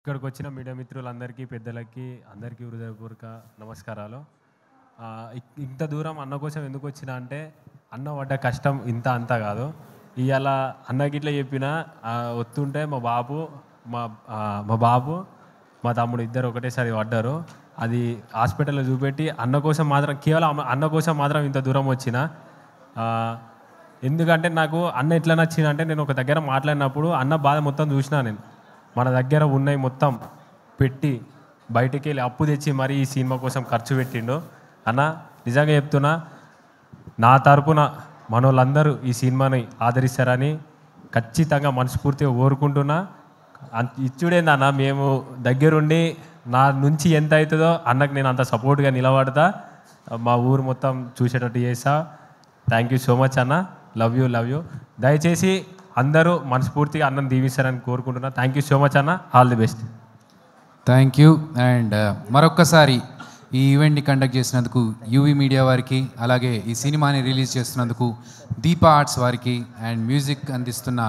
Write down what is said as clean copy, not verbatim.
ఇక్కడికి వచ్చిన మీడియా మిత్రులందరికీ, పెద్దలకి అందరికీ హృదయపూర్వక నమస్కారాలు. ఇంత దూరం అన్న కోసం ఎందుకు వచ్చినా అంటే, అన్న పడ్డ కష్టం ఇంత అంతా కాదు. ఇవాళ అన్నకి ఇట్లా చెప్పిన వస్తుంటే మా బాబు మా తమ్ముడు ఇద్దరు ఒకటేసారి పడ్డారు. అది హాస్పిటల్లో చూపెట్టి అన్న కోసం మాత్రం, కేవలం అన్న కోసం మాత్రం ఇంత దూరం వచ్చిన. ఎందుకంటే నాకు అన్న ఎట్లా నచ్చిందంటే, నేను ఒక దగ్గర మాట్లాడినప్పుడు అన్న బాధ మొత్తం చూసినా నేను. మన దగ్గర ఉన్నాయి మొత్తం పెట్టి బయటికి వెళ్ళి అప్పు తెచ్చి మరీ ఈ సినిమా కోసం ఖర్చు పెట్టిండు. అన్న నిజంగా చెప్తున్నా, నా తరపున మనోళ్ళందరూ ఈ సినిమాని ఆదరిస్తారని ఖచ్చితంగా మనస్ఫూర్తిగా కోరుకుంటున్నా. ఇచ్చుడేందన్న, మేము దగ్గరుండి నా నుంచి ఎంత అవుతుందో అన్నకు నేను అంత సపోర్ట్గా నిలబడతా, మా ఊరు మొత్తం చూసేటట్టు చేస్తా. థ్యాంక్ యూ సో మచ్ అన్న. Love you. దయచేసి అందరూ మనస్ఫూర్తిగా అన్నం దీవిస్తారని కోరుకుంటున్నా. థ్యాంక్ యూ సో మచ్ అన్న. All the best. Thank you. And మరొక్కసారి ఈ ఈవెంట్ని కండక్ట్ చేసినందుకు యూవీ మీడియా వారికి, అలాగే ఈ సినిమాని రిలీజ్ చేస్తున్నందుకు దీపా ఆర్ట్స్ వారికి, అండ్ మ్యూజిక్ అందిస్తున్న